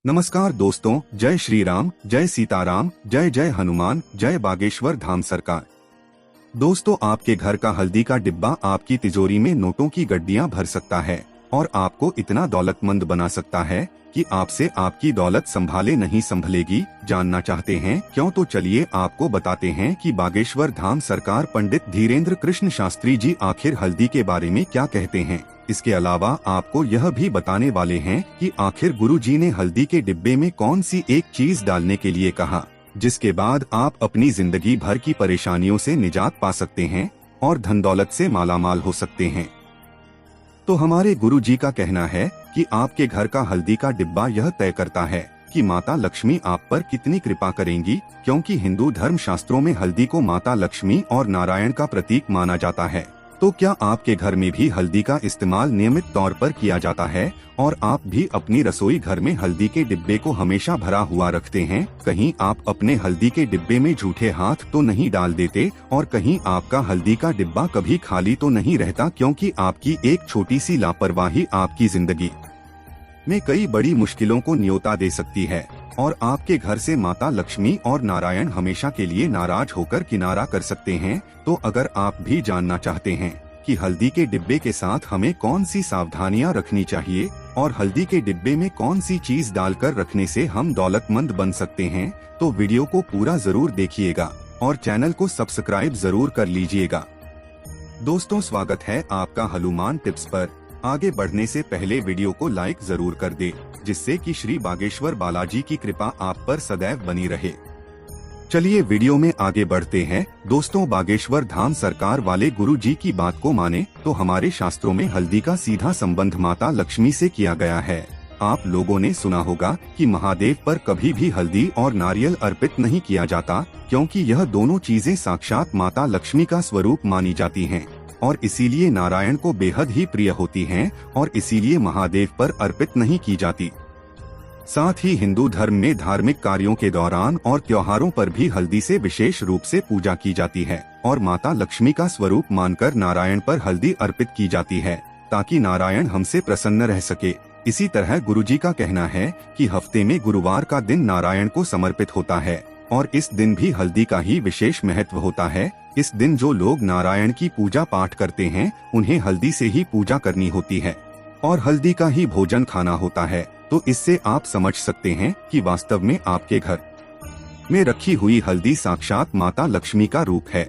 नमस्कार दोस्तों, जय श्री राम, जय सीताराम, जय जय हनुमान, जय बागेश्वर धाम सरकार। दोस्तों, आपके घर का हल्दी का डिब्बा आपकी तिजोरी में नोटों की गड्डियां भर सकता है और आपको इतना दौलतमंद बना सकता है कि आपसे आपकी दौलत संभाले नहीं संभलेगी। जानना चाहते हैं क्यों? तो चलिए आपको बताते हैं कि बागेश्वर धाम सरकार पंडित धीरेन्द्र कृष्ण शास्त्री जी आखिर हल्दी के बारे में क्या कहते हैं। इसके अलावा आपको यह भी बताने वाले हैं कि आखिर गुरुजी ने हल्दी के डिब्बे में कौन सी एक चीज डालने के लिए कहा, जिसके बाद आप अपनी जिंदगी भर की परेशानियों से निजात पा सकते हैं और धन दौलत से मालामाल हो सकते हैं। तो हमारे गुरुजी का कहना है कि आपके घर का हल्दी का डिब्बा यह तय करता है कि माता लक्ष्मी आप पर कितनी कृपा करेंगी, क्योंकि हिंदू धर्म शास्त्रों में हल्दी को माता लक्ष्मी और नारायण का प्रतीक माना जाता है। तो क्या आपके घर में भी हल्दी का इस्तेमाल नियमित तौर पर किया जाता है और आप भी अपनी रसोई घर में हल्दी के डिब्बे को हमेशा भरा हुआ रखते हैं? कहीं आप अपने हल्दी के डिब्बे में झूठे हाथ तो नहीं डाल देते और कहीं आपका हल्दी का डिब्बा कभी खाली तो नहीं रहता, क्योंकि आपकी एक छोटी सी लापरवाही आपकी जिंदगी में कई बड़ी मुश्किलों को न्योता दे सकती है और आपके घर से माता लक्ष्मी और नारायण हमेशा के लिए नाराज होकर किनारा कर सकते हैं। तो अगर आप भी जानना चाहते हैं कि हल्दी के डिब्बे के साथ हमें कौन सी सावधानियां रखनी चाहिए और हल्दी के डिब्बे में कौन सी चीज डालकर रखने से हम दौलतमंद बन सकते हैं, तो वीडियो को पूरा जरूर देखिएगा और चैनल को सब्सक्राइब जरूर कर लीजिएगा। दोस्तों, स्वागत है आपका हनुमान टिप्स पर। आगे बढ़ने से पहले वीडियो को लाइक जरूर कर दे, जिससे कि श्री बागेश्वर बालाजी की कृपा आप पर सदैव बनी रहे। चलिए वीडियो में आगे बढ़ते हैं। दोस्तों, बागेश्वर धाम सरकार वाले गुरु जी की बात को माने तो हमारे शास्त्रों में हल्दी का सीधा संबंध माता लक्ष्मी से किया गया है। आप लोगों ने सुना होगा कि महादेव पर कभी भी हल्दी और नारियल अर्पित नहीं किया जाता, क्योंकि यह दोनों चीजें साक्षात माता लक्ष्मी का स्वरूप मानी जाती हैं और इसीलिए नारायण को बेहद ही प्रिय होती हैं और इसीलिए महादेव पर अर्पित नहीं की जाती। साथ ही हिंदू धर्म में धार्मिक कार्यों के दौरान और त्योहारों पर भी हल्दी से विशेष रूप से पूजा की जाती है और माता लक्ष्मी का स्वरूप मानकर नारायण पर हल्दी अर्पित की जाती है, ताकि नारायण हमसे प्रसन्न रह सके। इसी तरह गुरुजी का कहना है कि हफ्ते में गुरुवार का दिन नारायण को समर्पित होता है और इस दिन भी हल्दी का ही विशेष महत्व होता है। इस दिन जो लोग नारायण की पूजा पाठ करते हैं, उन्हें हल्दी से ही पूजा करनी होती है और हल्दी का ही भोजन खाना होता है। तो इससे आप समझ सकते हैं कि वास्तव में आपके घर में रखी हुई हल्दी साक्षात माता लक्ष्मी का रूप है।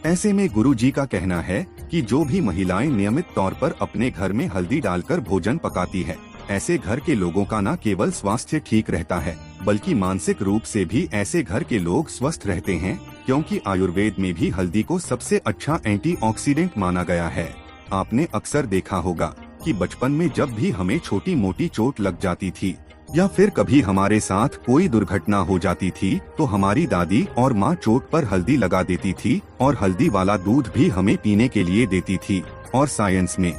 ऐसे में गुरुजी का कहना है कि जो भी महिलाएं नियमित तौर पर अपने घर में हल्दी डालकर भोजन पकाती है, ऐसे घर के लोगों का न केवल स्वास्थ्य ठीक रहता है, बल्कि मानसिक रूप से भी ऐसे घर के लोग स्वस्थ रहते हैं, क्योंकि आयुर्वेद में भी हल्दी को सबसे अच्छा एंटीऑक्सीडेंट माना गया है। आपने अक्सर देखा होगा कि बचपन में जब भी हमें छोटी मोटी चोट लग जाती थी या फिर कभी हमारे साथ कोई दुर्घटना हो जाती थी, तो हमारी दादी और माँ चोट पर हल्दी लगा देती थी और हल्दी वाला दूध भी हमें पीने के लिए देती थी। और साइंस में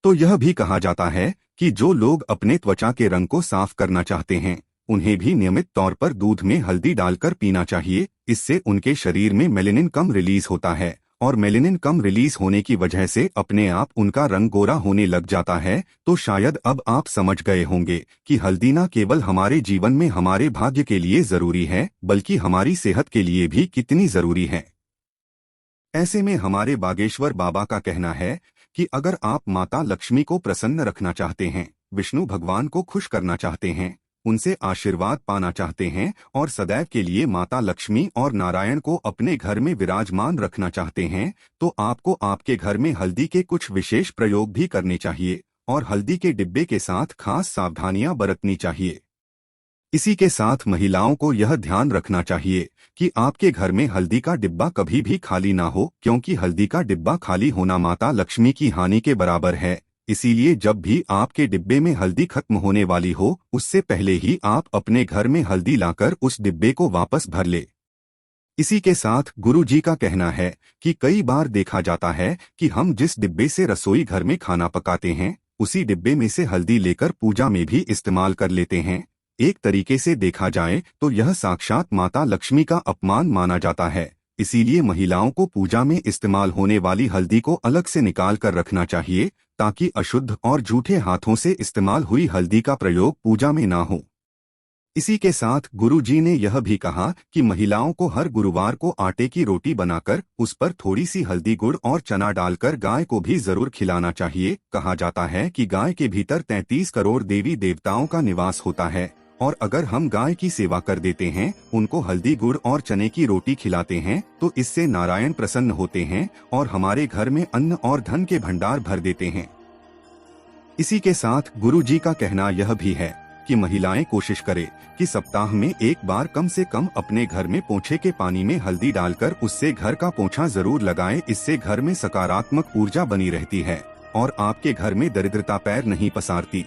तो यह भी कहा जाता है कि जो लोग अपने त्वचा के रंग को साफ करना चाहते हैं, उन्हें भी नियमित तौर पर दूध में हल्दी डालकर पीना चाहिए। इससे उनके शरीर में मेलेनिन कम रिलीज होता है और मेलेनिन कम रिलीज होने की वजह से अपने आप उनका रंग गोरा होने लग जाता है। तो शायद अब आप समझ गए होंगे कि हल्दी न केवल हमारे जीवन में हमारे भाग्य के लिए जरूरी है, बल्कि हमारी सेहत के लिए भी कितनी जरूरी है। ऐसे में हमारे बागेश्वर बाबा का कहना है कि अगर आप माता लक्ष्मी को प्रसन्न रखना चाहते हैं, विष्णु भगवान को खुश करना चाहते हैं, उनसे आशीर्वाद पाना चाहते हैं और सदैव के लिए माता लक्ष्मी और नारायण को अपने घर में विराजमान रखना चाहते हैं, तो आपको आपके घर में हल्दी के कुछ विशेष प्रयोग भी करने चाहिए और हल्दी के डिब्बे के साथ खास सावधानियां बरतनी चाहिए। इसी के साथ महिलाओं को यह ध्यान रखना चाहिए कि आपके घर में हल्दी का डिब्बा कभी भी खाली ना हो, क्योंकि हल्दी का डिब्बा खाली होना माता लक्ष्मी की हानि के बराबर है। इसीलिए जब भी आपके डिब्बे में हल्दी खत्म होने वाली हो, उससे पहले ही आप अपने घर में हल्दी लाकर उस डिब्बे को वापस भर ले। इसी के साथ गुरुजी का कहना है कि कई बार देखा जाता है कि हम जिस डिब्बे से रसोई घर में खाना पकाते हैं, उसी डिब्बे में से हल्दी लेकर पूजा में भी इस्तेमाल कर लेते हैं। एक तरीके से देखा जाए तो यह साक्षात माता लक्ष्मी का अपमान माना जाता है। इसीलिए महिलाओं को पूजा में इस्तेमाल होने वाली हल्दी को अलग से निकाल कर रखना चाहिए, ताकि अशुद्ध और झूठे हाथों से इस्तेमाल हुई हल्दी का प्रयोग पूजा में ना हो। इसी के साथ गुरु जी ने यह भी कहा कि महिलाओं को हर गुरुवार को आटे की रोटी बनाकर उस पर थोड़ी सी हल्दी, गुड़ और चना डालकर गाय को भी जरूर खिलाना चाहिए। कहा जाता है कि गाय के भीतर 33 करोड़ देवी देवताओं का निवास होता है और अगर हम गाय की सेवा कर देते हैं, उनको हल्दी, गुड़ और चने की रोटी खिलाते हैं, तो इससे नारायण प्रसन्न होते हैं और हमारे घर में अन्न और धन के भंडार भर देते हैं। इसी के साथ गुरु जी का कहना यह भी है कि महिलाएं कोशिश करें कि सप्ताह में एक बार कम से कम अपने घर में पोंछे के पानी में हल्दी डालकर उससे घर का पोंछा जरूर लगाएं। इससे घर में सकारात्मक ऊर्जा बनी रहती है और आपके घर में दरिद्रता पैर नहीं पसारती।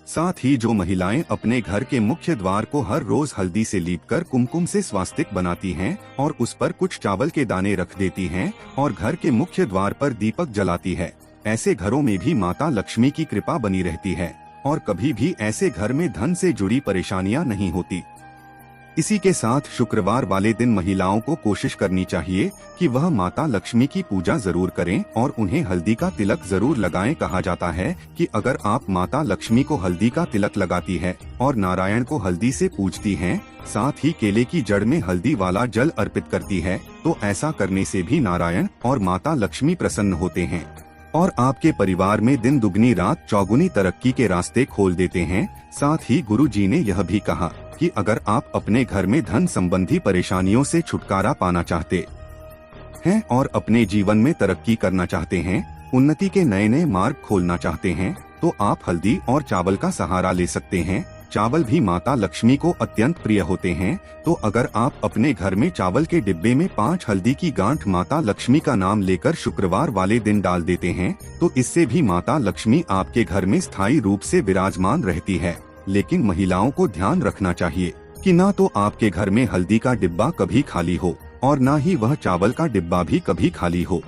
साथ ही जो महिलाएं अपने घर के मुख्य द्वार को हर रोज हल्दी से लीपकर कुमकुम से स्वास्तिक बनाती हैं और उस पर कुछ चावल के दाने रख देती हैं और घर के मुख्य द्वार पर दीपक जलाती है, ऐसे घरों में भी माता लक्ष्मी की कृपा बनी रहती है और कभी भी ऐसे घर में धन से जुड़ी परेशानियां नहीं होती। इसी के साथ शुक्रवार वाले दिन महिलाओं को कोशिश करनी चाहिए कि वह माता लक्ष्मी की पूजा जरूर करें और उन्हें हल्दी का तिलक जरूर लगाएं। कहा जाता है कि अगर आप माता लक्ष्मी को हल्दी का तिलक लगाती है और नारायण को हल्दी से पूजती हैं, साथ ही केले की जड़ में हल्दी वाला जल अर्पित करती है, तो ऐसा करने से भी नारायण और माता लक्ष्मी प्रसन्न होते हैं और आपके परिवार में दिन दुगनी रात चौगुनी तरक्की के रास्ते खोल देते हैं। साथ ही गुरु जी ने यह भी कहा कि अगर आप अपने घर में धन संबंधी परेशानियों से छुटकारा पाना चाहते हैं और अपने जीवन में तरक्की करना चाहते हैं, उन्नति के नए नए मार्ग खोलना चाहते हैं, तो आप हल्दी और चावल का सहारा ले सकते हैं। चावल भी माता लक्ष्मी को अत्यंत प्रिय होते हैं, तो अगर आप अपने घर में चावल के डिब्बे में 5 हल्दी की गांठ माता लक्ष्मी का नाम लेकर शुक्रवार वाले दिन डाल देते हैं, तो इससे भी माता लक्ष्मी आपके घर में स्थायी रूप से विराजमान रहती है। लेकिन महिलाओं को ध्यान रखना चाहिए कि ना तो आपके घर में हल्दी का डिब्बा कभी खाली हो और ना ही वह चावल का डिब्बा भी कभी खाली हो।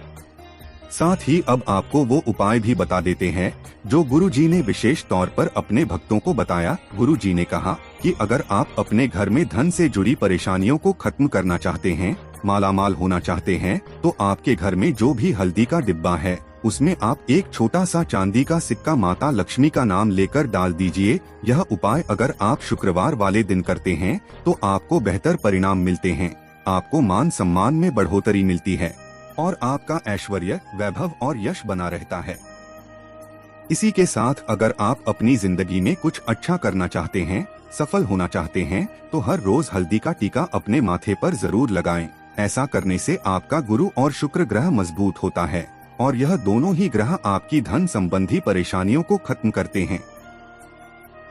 साथ ही अब आपको वो उपाय भी बता देते हैं जो गुरु जी ने विशेष तौर पर अपने भक्तों को बताया। गुरु जी ने कहा कि अगर आप अपने घर में धन से जुड़ी परेशानियों को खत्म करना चाहते हैं, मालामाल होना चाहते हैं, तो आपके घर में जो भी हल्दी का डिब्बा है उसमें आप एक छोटा सा चांदी का सिक्का माता लक्ष्मी का नाम लेकर डाल दीजिए। यह उपाय अगर आप शुक्रवार वाले दिन करते हैं तो आपको बेहतर परिणाम मिलते हैं, आपको मान सम्मान में बढ़ोतरी मिलती है और आपका ऐश्वर्य, वैभव और यश बना रहता है। इसी के साथ अगर आप अपनी जिंदगी में कुछ अच्छा करना चाहते हैं, सफल होना चाहते हैं, तो हर रोज हल्दी का टीका अपने माथे पर जरूर लगाएं। ऐसा करने से आपका गुरु और शुक्र ग्रह मजबूत होता है और यह दोनों ही ग्रह आपकी धन संबंधी परेशानियों को खत्म करते हैं।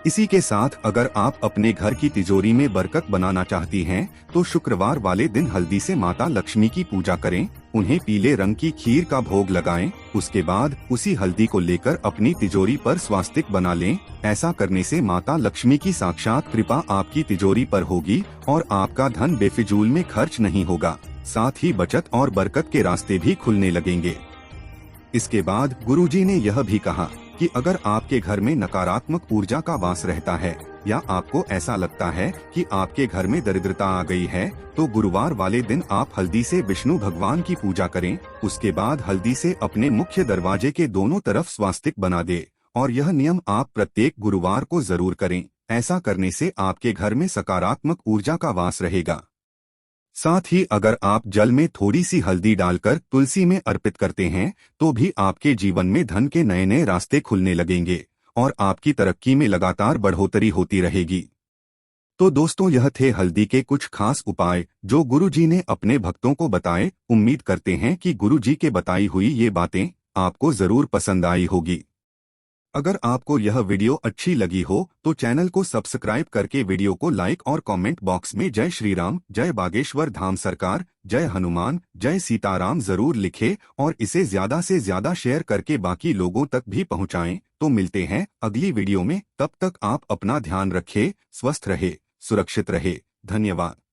इसी के साथ अगर आप अपने घर की तिजोरी में बरकत बनाना चाहती हैं, तो शुक्रवार वाले दिन हल्दी से माता लक्ष्मी की पूजा करें, उन्हें पीले रंग की खीर का भोग लगाएं। उसके बाद उसी हल्दी को लेकर अपनी तिजोरी पर स्वास्तिक बना लें। ऐसा करने से माता लक्ष्मी की साक्षात कृपा आपकी तिजोरी पर होगी और आपका धन बेफिजूल में खर्च नहीं होगा। साथ ही बचत और बरकत के रास्ते भी खुलने लगेंगे। इसके बाद गुरुजी ने यह भी कहा कि अगर आपके घर में नकारात्मक ऊर्जा का वास रहता है या आपको ऐसा लगता है कि आपके घर में दरिद्रता आ गई है, तो गुरुवार वाले दिन आप हल्दी से विष्णु भगवान की पूजा करें। उसके बाद हल्दी से अपने मुख्य दरवाजे के दोनों तरफ स्वास्तिक बना दे और यह नियम आप प्रत्येक गुरुवार को जरूर करें। ऐसा करने से आपके घर में सकारात्मक ऊर्जा का वास रहेगा। साथ ही अगर आप जल में थोड़ी सी हल्दी डालकर तुलसी में अर्पित करते हैं, तो भी आपके जीवन में धन के नए नए रास्ते खुलने लगेंगे और आपकी तरक्की में लगातार बढ़ोतरी होती रहेगी। तो दोस्तों, यह थे हल्दी के कुछ खास उपाय जो गुरुजी ने अपने भक्तों को बताए। उम्मीद करते हैं कि गुरुजी के बताई हुई ये बातें आपको जरूर पसंद आई होगी। अगर आपको यह वीडियो अच्छी लगी हो तो चैनल को सब्सक्राइब करके वीडियो को लाइक और कमेंट बॉक्स में जय श्री राम, जय बागेश्वर धाम सरकार, जय हनुमान, जय सीताराम जरूर लिखें और इसे ज्यादा से ज्यादा शेयर करके बाकी लोगों तक भी पहुंचाएं। तो मिलते हैं अगली वीडियो में, तब तक आप अपना ध्यान रखें, स्वस्थ रहे, सुरक्षित रहे। धन्यवाद।